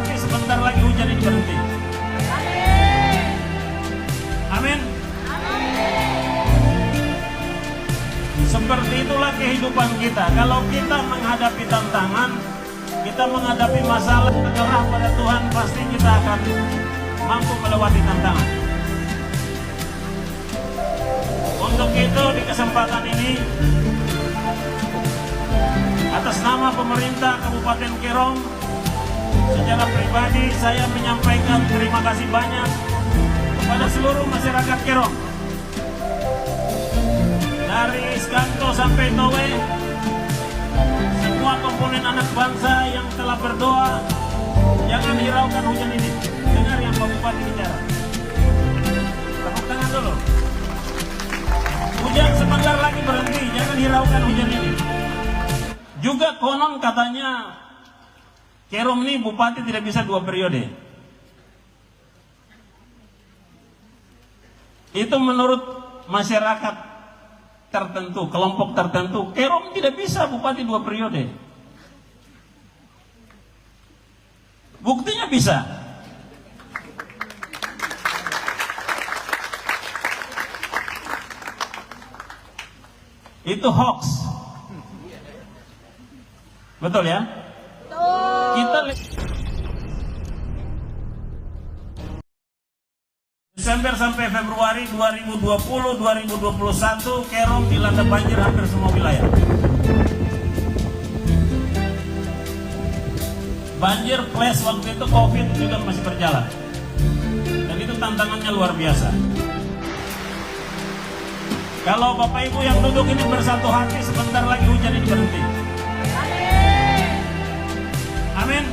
hati, sebentar lagi hujan ini berhenti. Amin. Seperti itulah kehidupan kita. Kalau kita menghadapi tantangan, kita menghadapi masalah, menyerah pada Tuhan, pasti kita akan mampu melewati tantangan. Untuk itu di kesempatan ini, atas nama pemerintah Kabupaten Kerom, secara pribadi saya menyampaikan terima kasih banyak kepada seluruh masyarakat Kerom. Dari Iskanto sampai Towe, semua komponen anak bangsa yang telah berdoa, jangan hiraukan hujan ini. Dengar yang Pak Bupati bicara. Tepuk tangan dulu. Hujan sebentar lagi berhenti, jangan hiraukan hujan ini. Juga konon katanya Kerom ini bupati tidak bisa 2 periode. Itu menurut masyarakat tertentu, kelompok tertentu. Kerom tidak bisa bupati 2 periode. Buktinya bisa. Itu hoax. Betul ya? Kita Desember sampai Februari 2020-2021 Kerom dilanda banjir hampir semua wilayah. Banjir plus waktu itu COVID juga masih berjalan. Dan itu tantangannya luar biasa. Kalau Bapak Ibu yang duduk ini bersatu hati, sebentar lagi hujan ini berhenti. Amin.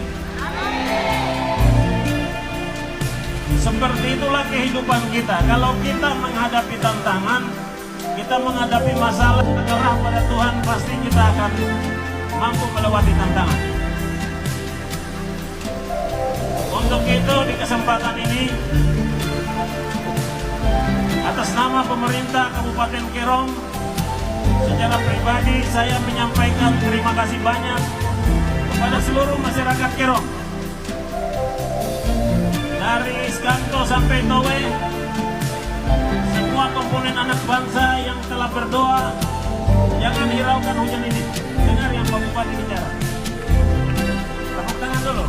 Seperti itulah kehidupan kita. Kalau kita menghadapi tantangan, kita menghadapi masalah, menyerah pada Tuhan, pasti kita akan mampu melewati tantangan. Untuk itu di kesempatan ini, atas nama pemerintah Kabupaten Kerom, secara pribadi saya menyampaikan terima kasih banyak kepada seluruh masyarakat Kerom. Dari Iskanto sampai Towe, semua komponen anak bangsa yang telah berdoa, jangan hiraukan hujan ini. Dengar yang Pak Bupati bicara. Tepuk tangan dulu.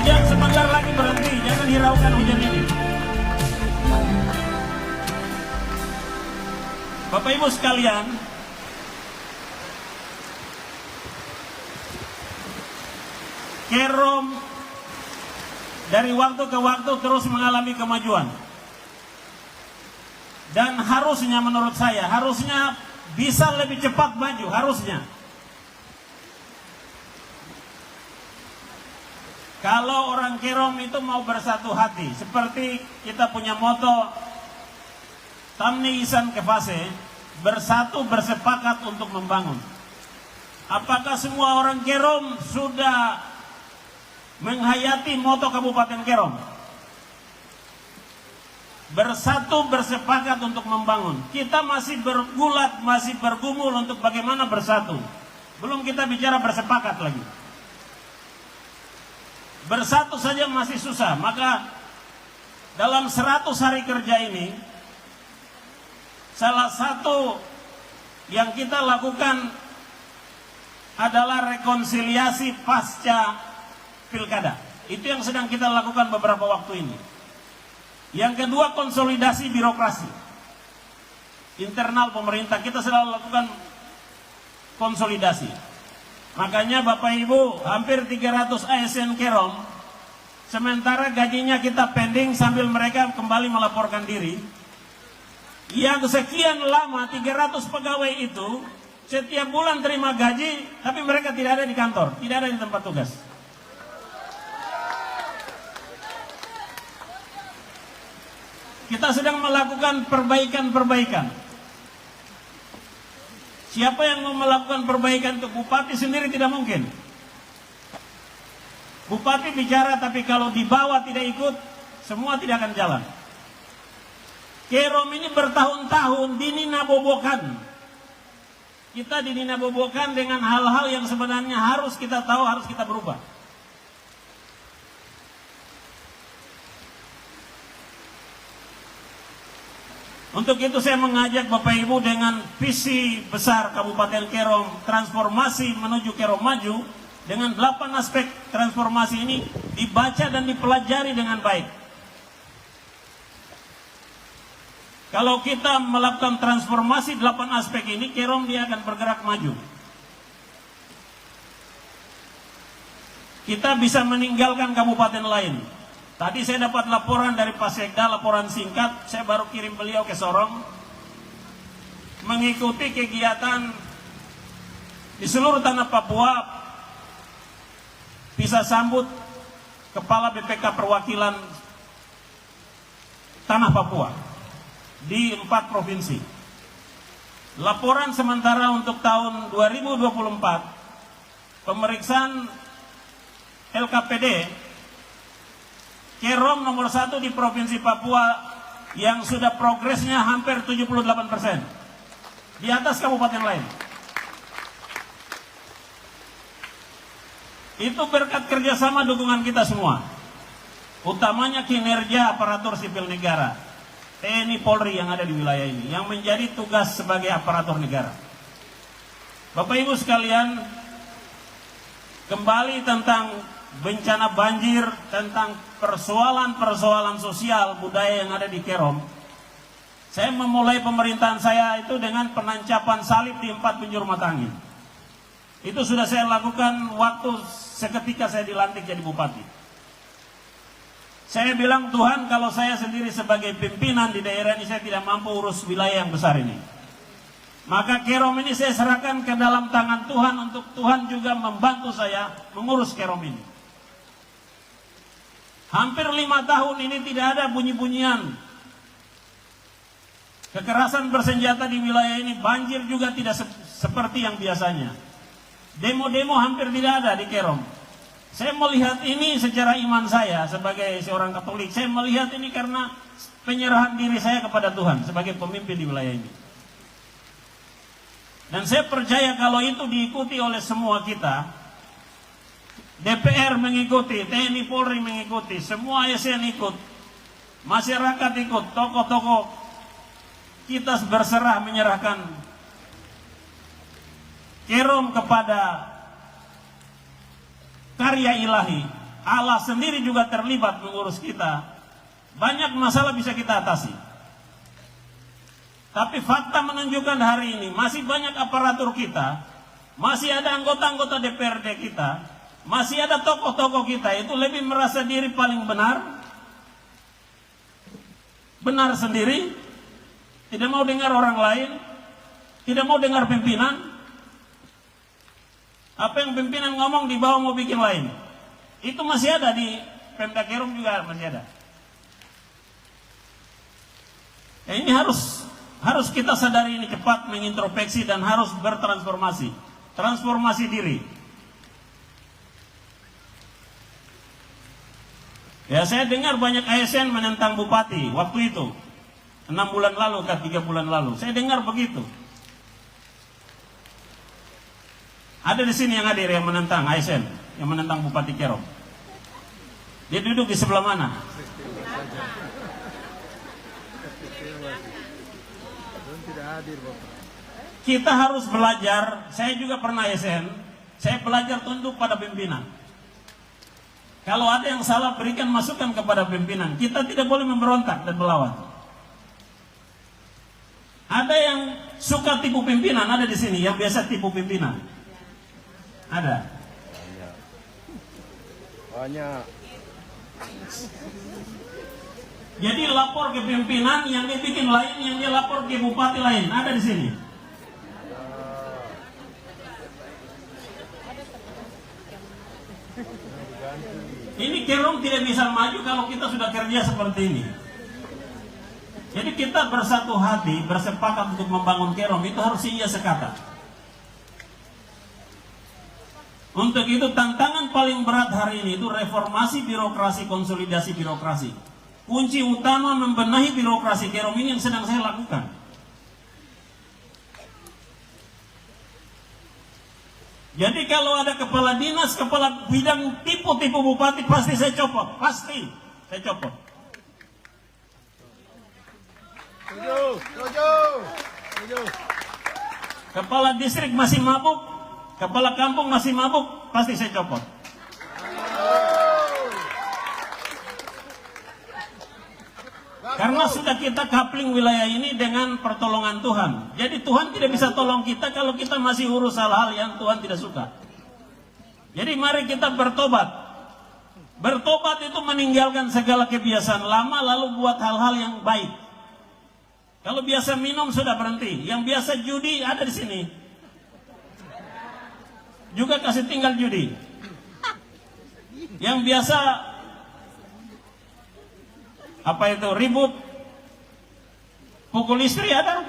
Hujan sebentar lagi berhenti, jangan hiraukan hujan ini. Bapak Ibu sekalian, Kerom dari waktu ke waktu terus mengalami kemajuan. Dan harusnya menurut saya, harusnya bisa lebih cepat maju, harusnya. Kalau orang Kerom itu mau bersatu hati, seperti kita punya moto Tamni Isan Kefase, bersatu bersepakat untuk membangun. Apakah semua orang Kerom sudah menghayati moto Kabupaten Kerom? Bersatu bersepakat untuk membangun. Kita masih bergulat, masih bergumul untuk bagaimana bersatu. Belum kita bicara bersepakat lagi. Bersatu saja masih susah. Maka dalam 100 hari kerja ini, salah satu yang kita lakukan adalah rekonsiliasi pasca pilkada. Itu yang sedang kita lakukan beberapa waktu ini. Yang kedua, konsolidasi birokrasi internal pemerintah. Kita selalu lakukan konsolidasi. Makanya Bapak Ibu, hampir 300 ASN Kerom, sementara gajinya kita pending sambil mereka kembali melaporkan diri. Yang sekian lama 300 pegawai itu setiap bulan terima gaji, tapi mereka tidak ada di kantor, tidak ada di tempat tugas. Kita sedang melakukan perbaikan-perbaikan. Siapa yang mau melakukan perbaikan untuk bupati sendiri tidak mungkin. Bupati bicara, tapi kalau di bawah tidak ikut, semua tidak akan jalan. Kerom ini bertahun-tahun dininabobokan. Kita dininabobokan dengan hal-hal yang sebenarnya harus kita tahu, harus kita berubah. Untuk itu saya mengajak Bapak Ibu dengan visi besar Kabupaten Kerom, transformasi menuju Kerom maju, dengan 8 aspek transformasi ini dibaca dan dipelajari dengan baik. Kalau kita melakukan transformasi 8 aspek ini, Kerom dia akan bergerak maju. Kita bisa meninggalkan kabupaten lain. Tadi saya dapat laporan dari Pak Sekda, laporan singkat, saya baru kirim beliau ke Sorong, mengikuti kegiatan di seluruh tanah Papua, bisa sambut Kepala BPK Perwakilan Tanah Papua di 4 provinsi. Laporan sementara untuk tahun 2024, pemeriksaan LKPD, Kerom nomor 1 di Provinsi Papua yang sudah progresnya hampir 78%. Di atas kabupaten lain. Itu berkat kerjasama dukungan kita semua. Utamanya kinerja aparatur sipil negara. TNI Polri yang ada di wilayah ini. Yang menjadi tugas sebagai aparatur negara. Bapak Ibu sekalian, kembali tentang bencana banjir, tentang persoalan-persoalan sosial budaya yang ada di Kerom. Saya memulai pemerintahan saya itu dengan penancapan salib di 4 penjuru Matangin. Itu sudah saya lakukan waktu seketika saya dilantik jadi bupati. Saya bilang, Tuhan, kalau saya sendiri sebagai pimpinan di daerah ini saya tidak mampu urus wilayah yang besar ini. Maka Kerom ini saya serahkan ke dalam tangan Tuhan untuk Tuhan juga membantu saya mengurus Kerom ini. Hampir 5 tahun ini tidak ada bunyi-bunyian kekerasan bersenjata di wilayah ini. Banjir juga tidak seperti yang biasanya. Demo-demo hampir tidak ada di Kerom. Saya melihat ini secara iman saya sebagai seorang Katolik. Saya melihat ini karena penyerahan diri saya kepada Tuhan sebagai pemimpin di wilayah ini. Dan saya percaya kalau itu diikuti oleh semua kita, DPR mengikuti, TNI Polri mengikuti, semua ASN ikut, masyarakat ikut, tokoh-tokoh kita berserah menyerahkan Kerom kepada karya ilahi. Allah sendiri juga terlibat mengurus kita. Banyak masalah bisa kita atasi. Tapi fakta menunjukkan hari ini masih banyak aparatur kita, masih ada anggota-anggota DPRD kita, masih ada tokoh-tokoh kita itu lebih merasa diri paling benar sendiri, tidak mau dengar orang lain, tidak mau dengar pimpinan. Apa yang pimpinan ngomong di bawah mau bikin lain. Itu masih ada di Pemda Kerom juga masih ada. Ya, ini harus kita sadari ini, cepat mengintrospeksi dan harus bertransformasi. Transformasi diri. Ya, saya dengar banyak ASN menentang bupati waktu itu. 6 bulan lalu, 3 bulan lalu. Saya dengar begitu. Ada di sini yang hadir yang menentang ASN, yang menentang Bupati Kerom. Dia duduk di sebelah mana? Kita harus belajar. Saya juga pernah ASN. Saya belajar tunduk pada pimpinan. Kalau ada yang salah, berikan masukan kepada pimpinan. Kita tidak boleh memberontak dan melawan. Ada yang suka tipu pimpinan, ada di sini yang biasa tipu pimpinan. Ada. Banyak. Jadi lapor ke pimpinan, yang dia bikin lain, yang dia lapor ke bupati lain. Ada di sini. Ini Kerom tidak bisa maju kalau kita sudah kerja seperti ini. Jadi kita bersatu hati, bersepakat untuk membangun Kerom, itu harus iya sekata. Untuk itu tantangan paling berat hari ini itu reformasi birokrasi, konsolidasi birokrasi. Kunci utama membenahi birokrasi Kerom ini yang sedang saya lakukan. Jadi kalau ada kepala dinas, kepala bidang tipu-tipu bupati, pasti saya copot. Pasti saya copot. Kepala distrik masih mabuk, kepala kampung masih mabuk, pasti saya copot. Karena sudah kita coupling wilayah ini dengan pertolongan Tuhan. Jadi Tuhan tidak bisa tolong kita kalau kita masih urus hal-hal yang Tuhan tidak suka. Jadi mari kita bertobat. Bertobat itu meninggalkan segala kebiasaan lama lalu buat hal-hal yang baik. Kalau biasa minum sudah berhenti. Yang biasa judi ada di sini. Juga kasih tinggal judi. Yang biasa apa itu ribut, pukul istri ada.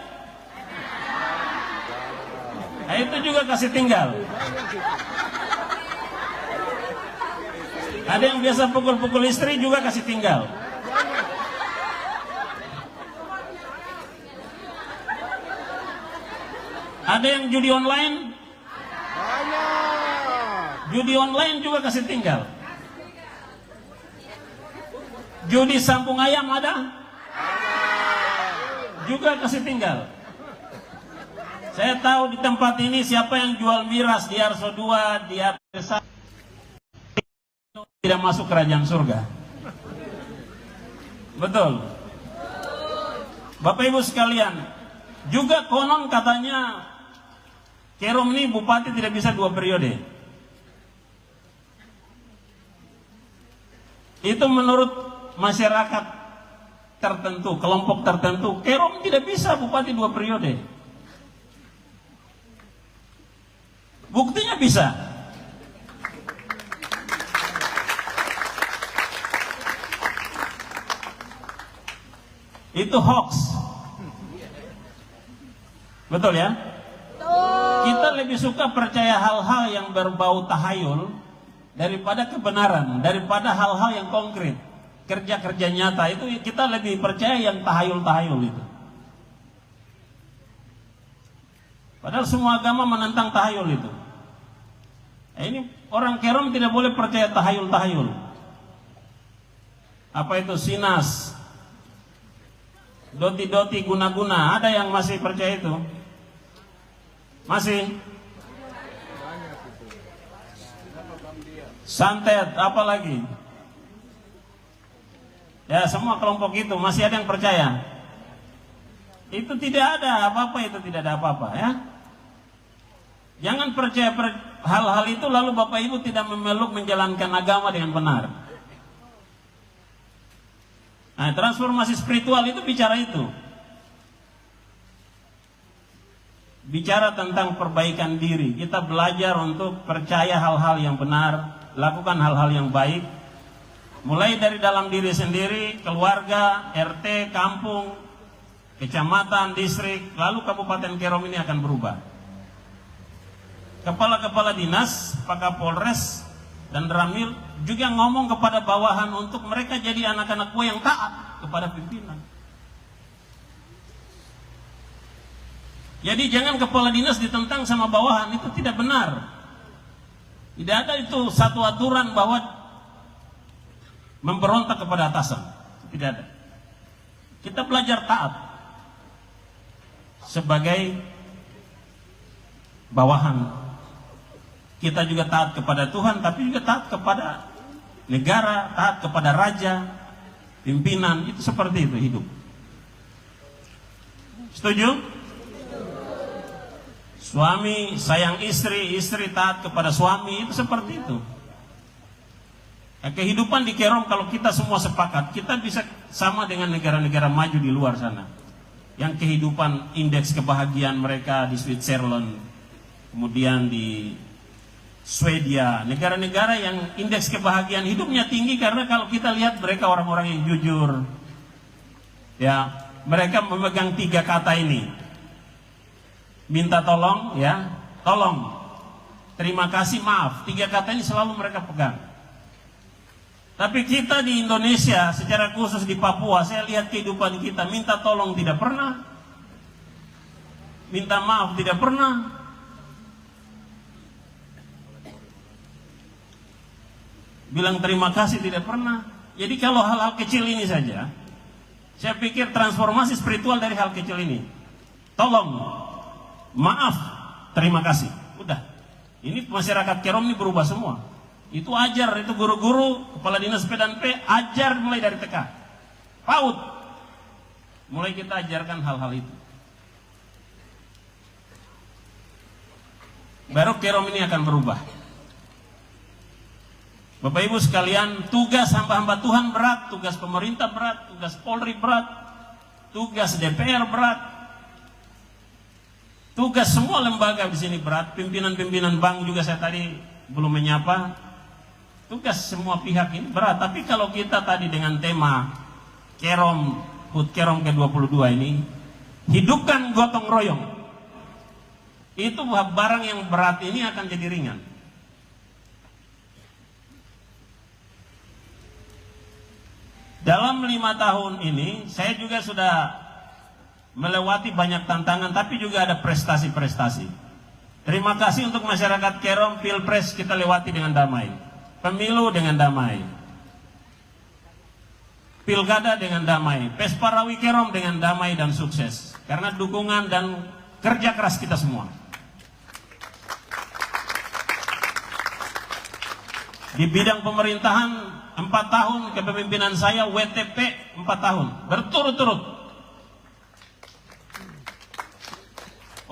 Nah, itu juga kasih tinggal. Ada yang biasa pukul-pukul istri juga kasih tinggal. Ada yang judi online? Judi online juga kasih tinggal. Judi sampung ayam ada? Juga kasih tinggal. Saya tahu di tempat ini siapa yang jual miras di Arso 2, di Arso 1 tidak masuk kerajaan surga. Betul. Bapak Ibu sekalian, juga konon katanya Kerom ini bupati tidak bisa 2 periode. Itu menurut masyarakat tertentu, kelompok tertentu, Kerom tidak bisa bupati 2 periode. Buktinya bisa. Itu hoax. Betul ya? Kita lebih suka percaya hal-hal yang berbau tahayul daripada kebenaran, daripada hal-hal yang konkret. Kerja-kerja nyata itu kita lebih percaya yang tahayul-tahayul itu. Padahal semua agama menentang tahayul itu. Nah, ini orang Kerom tidak boleh percaya tahayul-tahayul. Apa itu sinas, doti-doti, guna-guna, ada yang masih percaya itu? Masih? Santet, apa lagi? Ya, semua kelompok itu masih ada yang percaya. Itu tidak ada apa-apa, itu tidak ada apa-apa ya. Jangan percaya hal-hal itu lalu Bapak Ibu tidak memeluk menjalankan agama dengan benar. Nah, transformasi spiritual itu bicara itu. Bicara tentang perbaikan diri. Kita belajar untuk percaya hal-hal yang benar, lakukan hal-hal yang baik. Mulai dari dalam diri sendiri, keluarga, RT, kampung, kecamatan, distrik, lalu Kabupaten Kerom ini akan berubah. Kepala-kepala dinas, Pak Kapolres, dan Ramil juga ngomong kepada bawahan untuk mereka jadi anak-anak buah yang taat kepada pimpinan. Jadi jangan kepala dinas ditentang sama bawahan, itu tidak benar. Tidak ada itu satu aturan bahwa memberontak kepada atasan. Tidak ada. Kita belajar taat sebagai bawahan. Kita juga taat kepada Tuhan, tapi juga taat kepada negara, taat kepada raja, pimpinan. Itu seperti itu hidup. Setuju? Suami sayang istri, istri taat kepada suami, itu seperti itu. Kehidupan di Kerom kalau kita semua sepakat, kita bisa sama dengan negara-negara maju di luar sana. Yang kehidupan indeks kebahagiaan mereka di Switzerland, kemudian di Swedia, negara-negara yang indeks kebahagiaan hidupnya tinggi karena kalau kita lihat mereka orang-orang yang jujur. Ya, mereka memegang 3 kata ini. Minta tolong, ya, tolong. Terima kasih, maaf. 3 kata ini selalu mereka pegang. Tapi kita di Indonesia, secara khusus di Papua, saya lihat kehidupan kita, minta tolong tidak pernah. Minta maaf tidak pernah. Bilang terima kasih tidak pernah. Jadi kalau hal-hal kecil ini saja, Saya pikir transformasi spiritual dari hal kecil ini. Tolong, maaf, terima kasih. Udah. Ini masyarakat Kerom ini berubah semua. Itu ajar, itu guru-guru, kepala dinas P dan P, ajar mulai dari TK. PAUD. Mulai kita ajarkan hal-hal itu. Baru Kerom ini akan berubah. Bapak Ibu sekalian, tugas hamba-hamba Tuhan berat, tugas pemerintah berat, tugas Polri berat, tugas DPR berat, tugas semua lembaga di sini berat, pimpinan-pimpinan bank juga saya tadi belum menyapa. Tugas semua pihak ini berat, tapi kalau kita tadi dengan tema Kerom, HUT Kerom ke-22 ini, hidupkan gotong royong. Itu barang yang berat ini akan jadi ringan. Dalam 5 tahun ini, saya juga sudah melewati banyak tantangan, tapi juga ada prestasi-prestasi. Terima kasih untuk masyarakat Kerom, Pilpres kita lewati dengan damai. Pemilu dengan damai. Pilkada dengan damai. Pesparawi Kerom dengan damai dan sukses. Karena dukungan dan kerja keras kita semua. Di bidang pemerintahan 4 tahun kepemimpinan saya, WTP 4 tahun berturut-turut.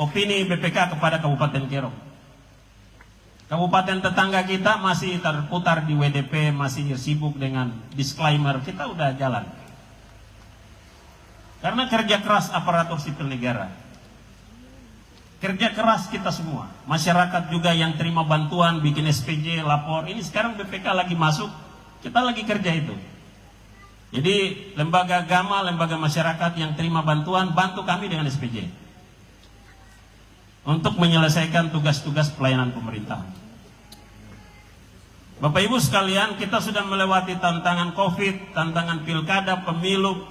Opini BPK kepada Kabupaten Kerom. Kabupaten tetangga kita masih terputar di WDP, masih sibuk dengan disclaimer. Kita udah jalan. Karena kerja keras aparatur sipil negara. Kerja keras kita semua, masyarakat juga yang terima bantuan, bikin SPJ, lapor. Ini sekarang BPK lagi masuk, kita lagi kerja itu. Jadi lembaga agama, lembaga masyarakat yang terima bantuan, bantu kami dengan SPJ untuk menyelesaikan tugas-tugas pelayanan pemerintah. Bapak Ibu sekalian, kita sudah melewati tantangan COVID, tantangan pilkada, pemilu,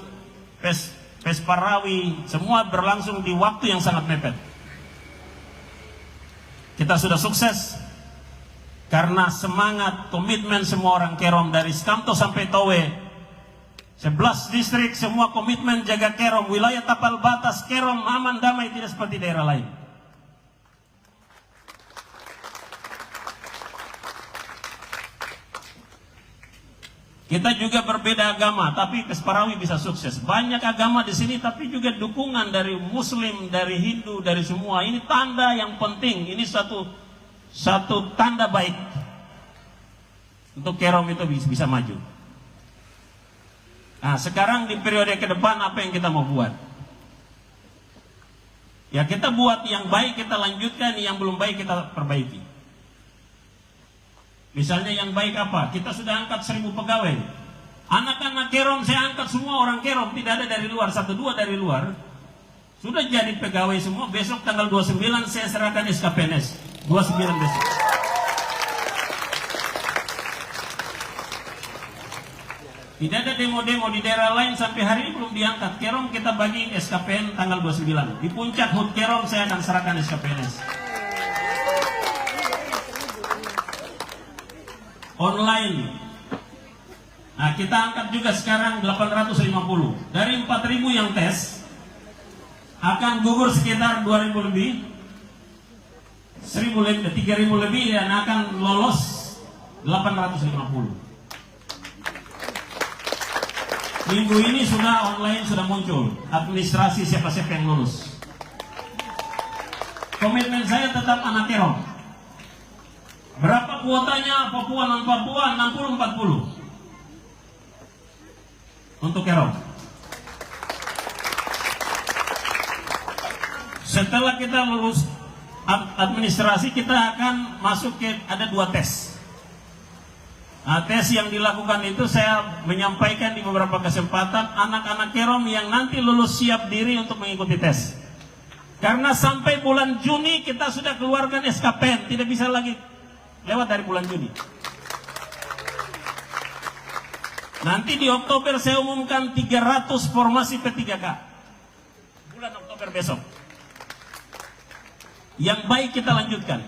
Pesparawi, semua berlangsung di waktu yang sangat mepet. Kita sudah sukses karena semangat, komitmen semua orang Kerom dari Skamto sampai Towe, 11 distrik semua komitmen jaga Kerom, wilayah tapal batas Kerom aman damai, tidak seperti daerah lain. Kita juga berbeda agama, tapi Pesparawi bisa sukses. Banyak agama di sini, tapi juga dukungan dari Muslim, dari Hindu, dari semua. Ini tanda yang penting. Ini satu tanda baik untuk Kerom itu bisa maju. Nah, sekarang di periode ke depan apa yang kita mau buat? Ya, kita buat yang baik, kita lanjutkan, yang belum baik kita perbaiki. Misalnya yang baik apa? Kita sudah angkat 1000 pegawai. Anak-anak Kerom saya angkat semua orang Kerom, tidak ada dari luar, 1-2 dari luar. Sudah jadi pegawai semua. Besok tanggal 29 saya serahkan SKPNS. 29 besok. Tidak ada demo-demo di daerah lain sampai hari ini belum diangkat. Kerom kita bagi SKPN tanggal 29. Di puncak HUT Kerom saya akan serahkan SKPNS. Online. Nah, kita angkat juga sekarang 850. Dari 4.000 yang tes, akan gugur sekitar 2.000 lebih, 1.000 lebih, 3.000 lebih, dan akan lolos 850. Minggu ini sudah online, sudah muncul administrasi siapa-siapa yang lulus. Komitmen saya tetap anak Kerom. Berapa kuotanya Papua non Papua? 60-40 untuk Kerom. Setelah kita lulus administrasi, kita akan masuk ke ada 2 tes. Nah, tes yang dilakukan itu saya menyampaikan di beberapa kesempatan, anak-anak Kerom yang nanti lulus siap diri untuk mengikuti tes. Karena sampai bulan Juni kita sudah keluarkan SKPN, tidak bisa lagi lewat dari bulan Juni. Nanti di Oktober saya umumkan 300 formasi P3K. Bulan Oktober besok. Yang baik kita lanjutkan,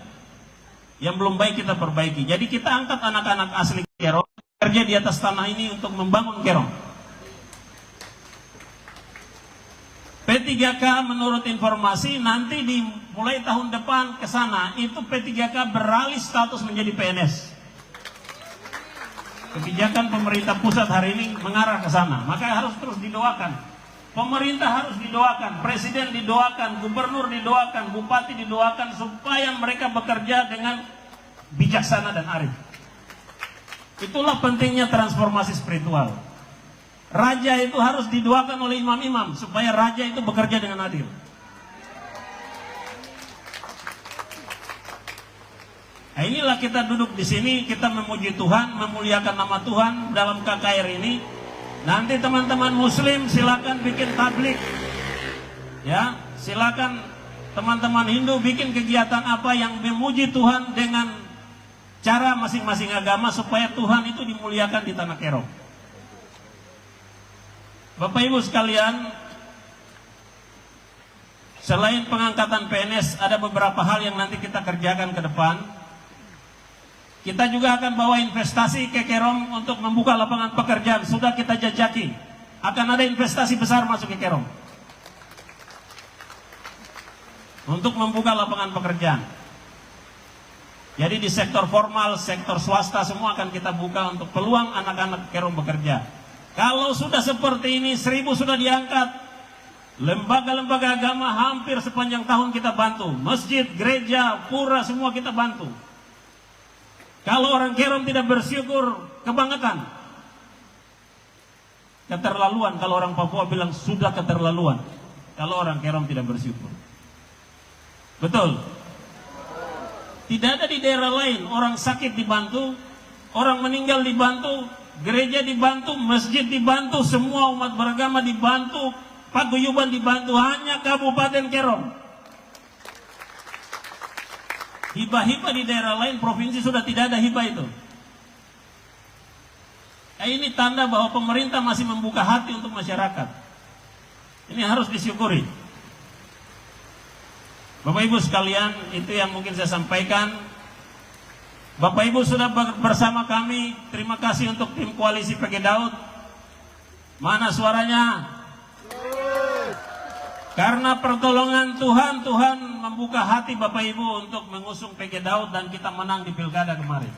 yang belum baik kita perbaiki. Jadi kita angkat anak-anak asli Kerom kerja di atas tanah ini untuk membangun Kerom. P3K menurut informasi nanti mulai tahun depan ke sana itu P3K beralih status menjadi PNS. Kebijakan pemerintah pusat hari ini mengarah ke sana, maka harus terus didoakan. Pemerintah harus didoakan, presiden didoakan, gubernur didoakan, bupati didoakan supaya mereka bekerja dengan bijaksana dan arif. Itulah pentingnya transformasi spiritual. Raja itu harus didoakan oleh imam-imam supaya raja itu bekerja dengan adil. Nah, inilah kita duduk di sini, kita memuji Tuhan, memuliakan nama Tuhan dalam KKR ini. Nanti teman-teman muslim silakan bikin tablik. Ya, silakan teman-teman Hindu bikin kegiatan apa yang memuji Tuhan dengan cara masing-masing agama supaya Tuhan itu dimuliakan di tanah Kerong. Bapak Ibu sekalian, selain pengangkatan PNS ada beberapa hal yang nanti kita kerjakan ke depan. Kita juga akan bawa investasi ke Kerong untuk membuka lapangan pekerjaan. Sudah kita jajaki, akan ada investasi besar masuk ke Kerong untuk membuka lapangan pekerjaan. Jadi di sektor formal, sektor swasta semua akan kita buka untuk peluang anak-anak Kerong bekerja. Kalau sudah seperti ini, 1000 sudah diangkat. Lembaga-lembaga agama hampir sepanjang tahun kita bantu. Masjid, gereja, pura semua kita bantu. Kalau orang Kerong tidak bersyukur, kebangetan. Keterlaluan, kalau orang Papua bilang sudah keterlaluan. Kalau orang Kerong tidak bersyukur. Betul? Tidak ada di daerah lain, orang sakit dibantu, orang meninggal dibantu, gereja dibantu, masjid dibantu, semua umat beragama dibantu, paguyuban dibantu, hanya Kabupaten Kerong. Hibah-hibah di daerah lain, provinsi sudah tidak ada hibah itu. Ini tanda bahwa pemerintah masih membuka hati untuk masyarakat. Ini harus disyukuri. Bapak Ibu sekalian, itu yang mungkin saya sampaikan. Bapak Ibu sudah bersama kami, terima kasih untuk tim koalisi PG Daud. Mana suaranya? Karena pertolongan Tuhan, Tuhan membuka hati Bapak Ibu untuk mengusung PG Daud dan kita menang di pilkada kemarin.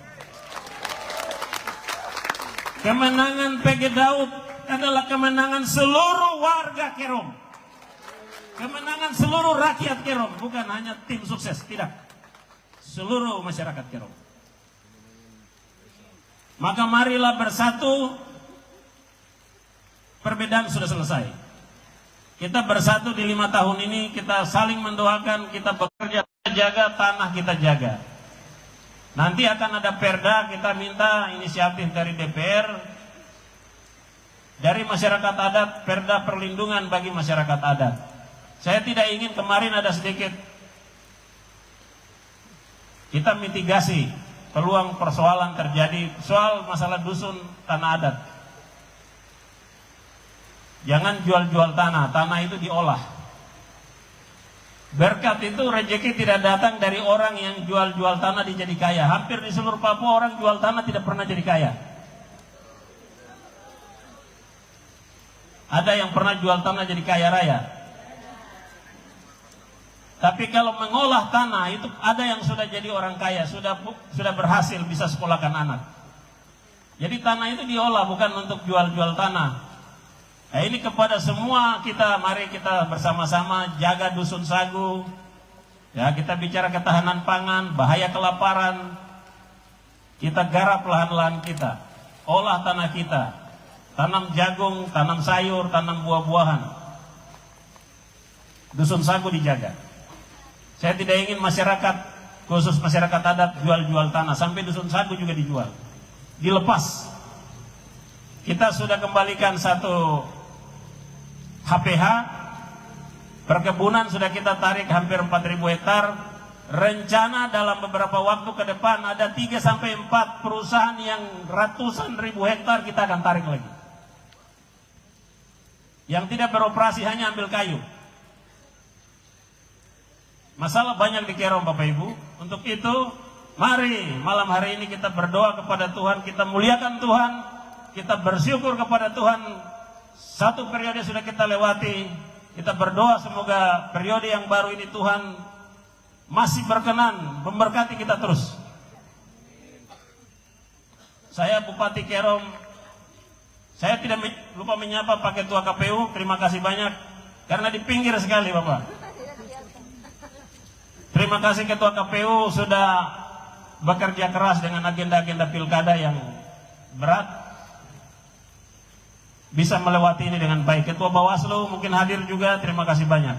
Kemenangan PG Daud adalah kemenangan seluruh warga Kerong. Kemenangan seluruh rakyat Kerong, bukan hanya tim sukses, tidak. Seluruh masyarakat Kerong. Maka marilah bersatu, perbedaan sudah selesai. Kita bersatu di 5 tahun ini, kita saling mendoakan, kita bekerja, jaga tanah, kita jaga. Nanti akan ada perda, kita minta inisiatif dari DPR, dari masyarakat adat, perda perlindungan bagi masyarakat adat. Saya tidak ingin kemarin ada sedikit, kita mitigasi peluang persoalan terjadi, soal masalah dusun tanah adat. Jangan jual-jual tanah, tanah itu diolah. Berkat itu rezeki tidak datang dari orang yang jual-jual tanah dijadi kaya. Hampir di seluruh Papua orang jual tanah tidak pernah jadi kaya. Ada yang pernah jual tanah jadi kaya raya. Tapi kalau mengolah tanah itu ada yang sudah jadi orang kaya, sudah berhasil bisa sekolahkan anak. Jadi tanah itu diolah bukan untuk jual-jual tanah. Nah, ini kepada semua kita, mari kita bersama-sama jaga dusun sagu. Ya, kita bicara ketahanan pangan, bahaya kelaparan. Kita garap lahan-lahan kita, olah tanah kita, tanam jagung, tanam sayur, tanam buah-buahan. Dusun sagu dijaga. Saya tidak ingin masyarakat, khusus masyarakat adat, jual-jual tanah, sampai dusun sagu juga dijual, dilepas. Kita sudah kembalikan satu HPH, perkebunan sudah kita tarik hampir 4.000 hektar. Rencana dalam beberapa waktu ke depan ada 3-4 perusahaan yang ratusan ribu hektar kita akan tarik lagi. Yang tidak beroperasi hanya ambil kayu. Masalah banyak di Kerong Bapak Ibu. Untuk itu mari malam hari ini kita berdoa kepada Tuhan, kita muliakan Tuhan, kita bersyukur kepada Tuhan. Satu periode sudah kita lewati, Kita berdoa semoga periode yang baru ini Tuhan masih berkenan memberkati kita terus. Saya Bupati Kerom, saya tidak lupa menyapa Pak Ketua KPU, terima kasih banyak karena di pinggir sekali Bapak. Terima kasih Ketua KPU sudah bekerja keras dengan agenda-agenda pilkada yang berat, bisa melewati ini dengan baik. Ketua Bawaslu mungkin hadir juga, terima kasih banyak.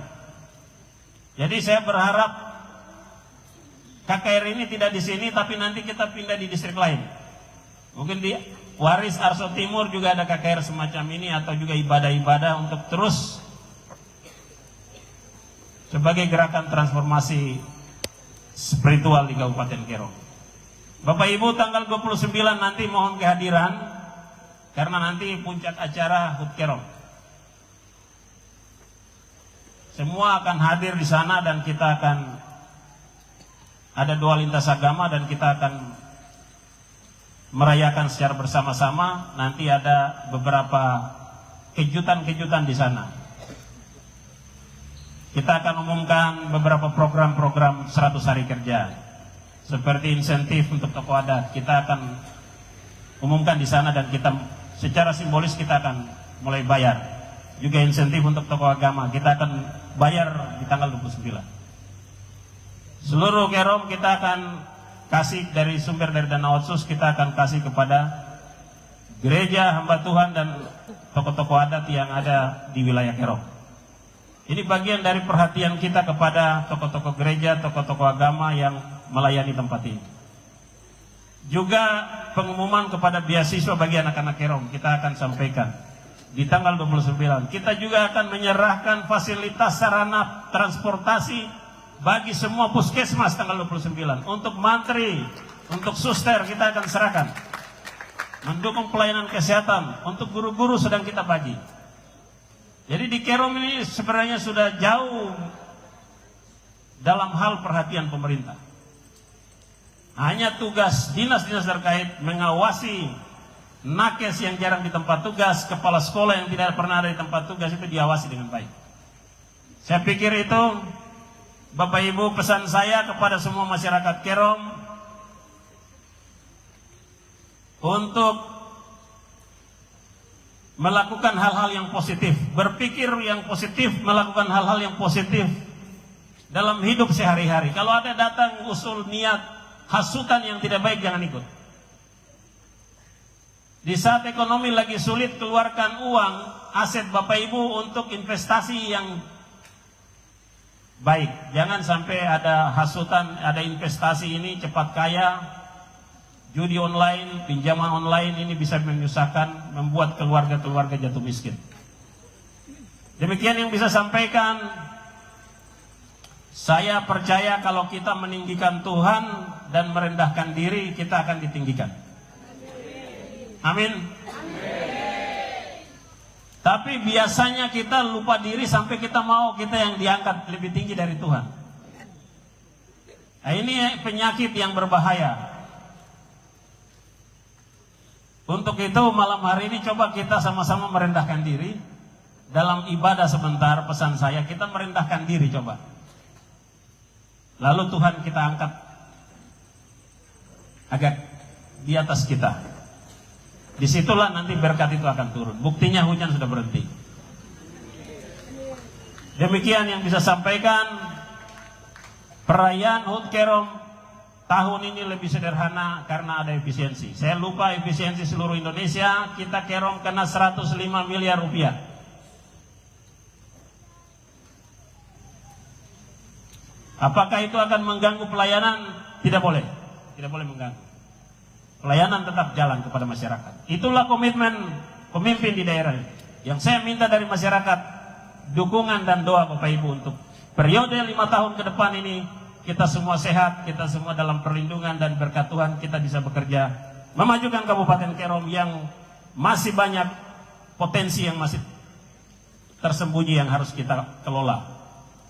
Jadi saya berharap KKR ini tidak di sini, tapi nanti kita pindah di distrik lain. Mungkin di Waris Arso Timur juga ada KKR semacam ini, atau juga ibadah-ibadah untuk terus sebagai gerakan transformasi spiritual di Kabupaten Kerom. Bapak Ibu, tanggal 29 nanti mohon kehadiran karena nanti puncak acara HUT Kerom. Semua akan hadir di sana dan kita akan ada doa lintas agama dan kita akan merayakan secara bersama-sama. Nanti ada beberapa kejutan-kejutan di sana. Kita akan umumkan beberapa program-program 100 hari kerja, seperti insentif untuk tokoh adat. Kita akan umumkan di sana dan kita secara simbolis kita akan mulai bayar. Juga insentif untuk tokoh agama kita akan bayar di tanggal 29. Seluruh Kerom kita akan kasih dari sumber dari dana otsus, kita akan kasih kepada gereja hamba Tuhan dan tokoh-tokoh adat yang ada di wilayah Kerom. Ini bagian dari perhatian kita kepada tokoh-tokoh gereja, tokoh-tokoh agama yang melayani tempat ini. Juga pengumuman kepada beasiswa bagi anak-anak Kerom kita akan sampaikan di tanggal 29. Kita juga akan menyerahkan fasilitas sarana transportasi bagi semua puskesmas tanggal 29. Untuk mantri, untuk suster kita akan serahkan. Mendukung pelayanan kesehatan, untuk guru-guru sedang kita bagi. Jadi di Kerom ini sebenarnya sudah jauh dalam hal perhatian pemerintah. Hanya tugas dinas-dinas terkait mengawasi nakes yang jarang di tempat tugas, kepala sekolah yang tidak pernah ada di tempat tugas itu diawasi dengan baik. Saya pikir itu Bapak Ibu, pesan saya kepada semua masyarakat Kerom untuk melakukan hal-hal yang positif, berpikir yang positif, melakukan hal-hal yang positif dalam hidup sehari-hari. Kalau ada datang usul niat hasutan yang tidak baik, jangan ikut. Di saat ekonomi lagi sulit, keluarkan uang aset Bapak Ibu untuk investasi yang baik. Jangan sampai ada hasutan, ada investasi ini cepat kaya, judi online, pinjaman online, ini bisa menyusahkan, membuat keluarga-keluarga jatuh miskin. Demikian yang bisa sampaikan. Saya percaya kalau kita meninggikan Tuhan dan merendahkan diri, kita akan ditinggikan. Amin. Tapi biasanya kita lupa diri sampai kita mau kita yang diangkat lebih tinggi dari Tuhan. Nah, ini penyakit yang berbahaya. Untuk itu malam hari ini coba kita sama-sama merendahkan diri. Dalam ibadah sebentar, pesan saya, kita merendahkan diri coba. Lalu Tuhan kita angkat agak di atas kita. Disitulah nanti berkat itu akan turun. Buktinya hujan sudah berhenti. Demikian yang bisa sampaikan. Perayaan HUT Kerom tahun ini lebih sederhana karena ada efisiensi. Saya lupa efisiensi seluruh Indonesia. Kita Kerom kena 105 miliar rupiah. Apakah itu akan mengganggu pelayanan? Tidak boleh. Tidak boleh mengganggu. Pelayanan tetap jalan kepada masyarakat. Itulah komitmen pemimpin di daerah ini. Yang saya minta dari masyarakat, dukungan dan doa Bapak Ibu untuk periode 5 tahun ke depan ini, kita semua sehat, kita semua dalam perlindungan dan berkat Tuhan, kita bisa bekerja memajukan Kabupaten Kerom yang masih banyak potensi yang masih tersembunyi yang harus kita kelola.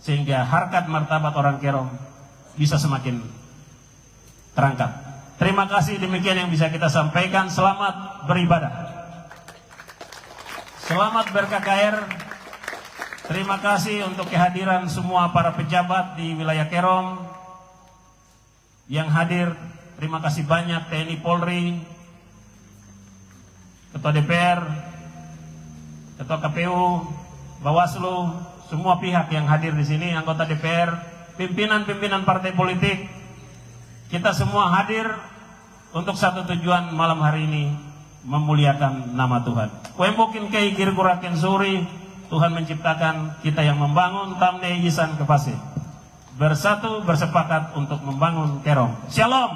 Sehingga harkat martabat orang Kerom bisa semakin terangkat. Terima kasih, demikian yang bisa kita sampaikan. Selamat beribadah. Selamat ber-KKR. Terima kasih untuk kehadiran semua para pejabat di wilayah Kerom yang hadir. Terima kasih banyak TNI Polri, Ketua DPR, Ketua KPU, Bawaslu, semua pihak yang hadir di sini, anggota DPR, pimpinan-pimpinan partai politik. Kita semua hadir untuk satu tujuan malam hari ini, memuliakan nama Tuhan. Wembokin kei kirkuraken suri, Tuhan menciptakan kita yang membangun Tamne Yisan Kepase. Bersatu bersepakat untuk membangun Kerom. Shalom.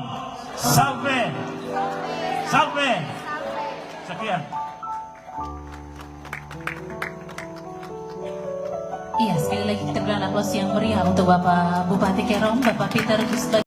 Salve. Salve. Sekian. Iya, sekali lagi kita berikan aplaus yang meriah untuk Bapak Bupati Kerom, Bapak Peter Gusbag.